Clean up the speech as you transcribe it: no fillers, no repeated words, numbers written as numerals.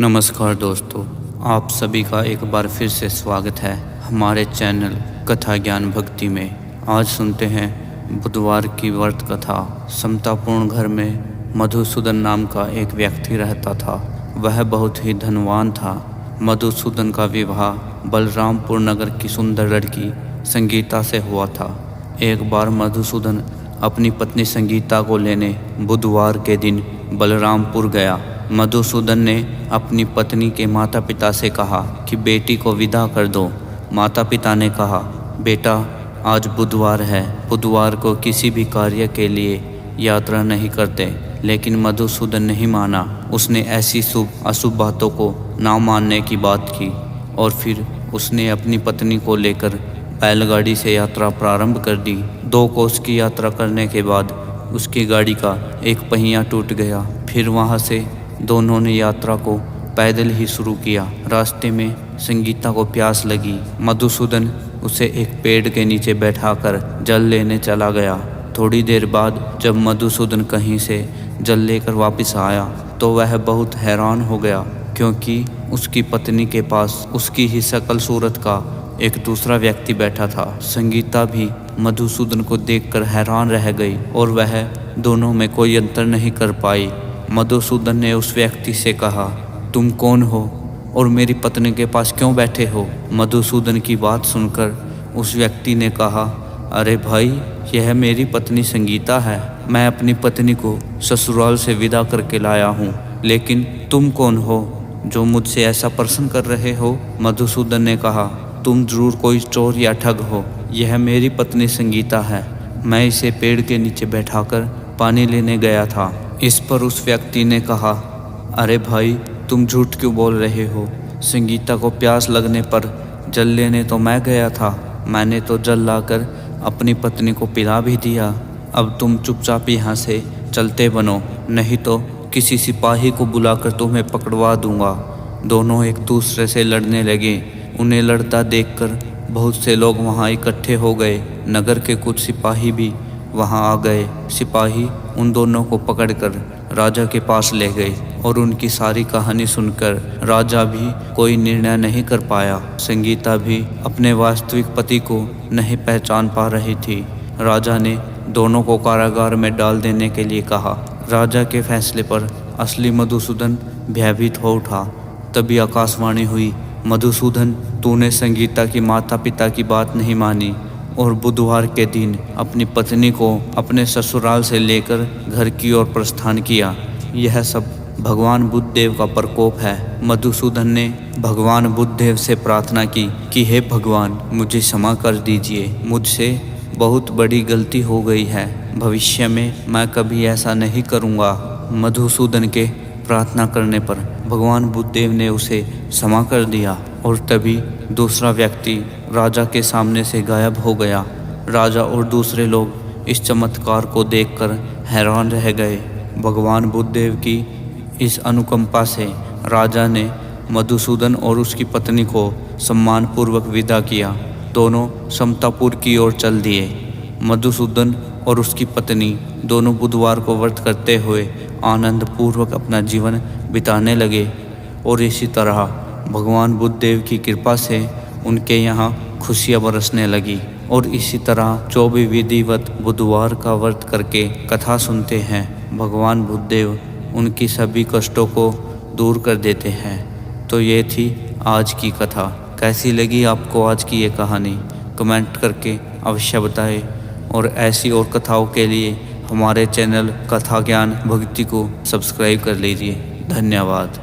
नमस्कार दोस्तों, आप सभी का एक बार फिर से स्वागत है हमारे चैनल कथा ज्ञान भक्ति में। आज सुनते हैं बुधवार की व्रत कथा। समतापूर्ण घर में मधुसूदन नाम का एक व्यक्ति रहता था। वह बहुत ही धनवान था। मधुसूदन का विवाह बलरामपुर नगर की सुंदर लड़की संगीता से हुआ था। एक बार मधुसूदन अपनी पत्नी संगीता को लेने बुधवार के दिन बलरामपुर गया। मधुसूदन ने अपनी पत्नी के माता पिता से कहा कि बेटी को विदा कर दो। माता पिता ने कहा, बेटा आज बुधवार है, बुधवार को किसी भी कार्य के लिए यात्रा नहीं करते। लेकिन मधुसूदन नहीं माना। उसने ऐसी शुभ अशुभ बातों को ना मानने की बात की और फिर उसने अपनी पत्नी को लेकर बैलगाड़ी से यात्रा प्रारंभ कर दी। 2 कोस की यात्रा करने के बाद उसकी गाड़ी का एक पहिया टूट गया। फिर वहाँ से दोनों ने यात्रा को पैदल ही शुरू किया। रास्ते में संगीता को प्यास लगी। मधुसूदन उसे एक पेड़ के नीचे बैठाकर जल लेने चला गया। थोड़ी देर बाद जब मधुसूदन कहीं से जल लेकर वापस आया तो वह बहुत हैरान हो गया, क्योंकि उसकी पत्नी के पास उसकी ही शकल सूरत का एक दूसरा व्यक्ति बैठा था। संगीता भी मधुसूदन को देखकर हैरान रह गई और वह दोनों में कोई अंतर नहीं कर पाई। मधुसूदन ने उस व्यक्ति से कहा, तुम कौन हो और मेरी पत्नी के पास क्यों बैठे हो? मधुसूदन की बात सुनकर उस व्यक्ति ने कहा, अरे भाई, यह मेरी पत्नी संगीता है। मैं अपनी पत्नी को ससुराल से विदा करके लाया हूँ। लेकिन तुम कौन हो जो मुझसे ऐसा प्रश्न कर रहे हो? मधुसूदन ने कहा, तुम जरूर कोई चोर या ठग हो। यह मेरी पत्नी संगीता है। मैं इसे पेड़ के नीचे बैठाकर पानी लेने गया था। इस पर उस व्यक्ति ने कहा, अरे भाई, तुम झूठ क्यों बोल रहे हो? संगीता को प्यास लगने पर जल लेने तो मैं गया था। मैंने तो जल लाकर अपनी पत्नी को पिला भी दिया। अब तुम चुपचाप यहाँ से चलते बनो, नहीं तो किसी सिपाही को बुलाकर तुम्हें पकड़वा दूंगा। दोनों एक दूसरे से लड़ने लगे। उन्हें लड़ता देखकर बहुत से लोग वहाँ इकट्ठे हो गए। नगर के कुछ सिपाही भी वहाँ आ गए। सिपाही उन दोनों को पकड़कर राजा के पास ले गए और उनकी सारी कहानी सुनकर राजा भी कोई निर्णय नहीं कर पाया। संगीता भी अपने वास्तविक पति को नहीं पहचान पा रही थी। राजा ने दोनों को कारागार में डाल देने के लिए कहा। राजा के फैसले पर असली मधुसूदन भयभीत हो उठा। तभी आकाशवाणी हुई, मधुसूदन, तूने संगीता की माता पिता की बात नहीं मानी और बुधवार के दिन अपनी पत्नी को अपने ससुराल से लेकर घर की ओर प्रस्थान किया। यह सब भगवान बुद्धदेव का प्रकोप है। मधुसूदन ने भगवान बुद्धदेव से प्रार्थना की कि हे भगवान, मुझे क्षमा कर दीजिए। मुझसे बहुत बड़ी गलती हो गई है। भविष्य में मैं कभी ऐसा नहीं करूँगा। मधुसूदन के प्रार्थना करने पर भगवान बुद्धदेव ने उसे क्षमा कर दिया और तभी दूसरा व्यक्ति राजा के सामने से गायब हो गया। राजा और दूसरे लोग इस चमत्कार को देखकर हैरान रह गए। भगवान बुद्धदेव की इस अनुकंपा से राजा ने मधुसूदन और उसकी पत्नी को सम्मानपूर्वक विदा किया। दोनों समतापुर की ओर चल दिए। मधुसूदन और उसकी पत्नी दोनों बुधवार को व्रत करते हुए आनंद पूर्वक अपना जीवन बिताने लगे और इसी तरह भगवान बुद्धदेव की कृपा से उनके यहाँ खुशियाँ बरसने लगी। और इसी तरह जो भी विधिवत बुधवार का व्रत करके कथा सुनते हैं, भगवान बुद्धदेव उनकी सभी कष्टों को दूर कर देते हैं। तो ये थी आज की कथा। कैसी लगी आपको आज की ये कहानी? कमेंट करके अवश्य बताएं और ऐसी और कथाओं के लिए हमारे चैनल कथा ज्ञान भक्ति को सब्सक्राइब कर लीजिए। धन्यवाद।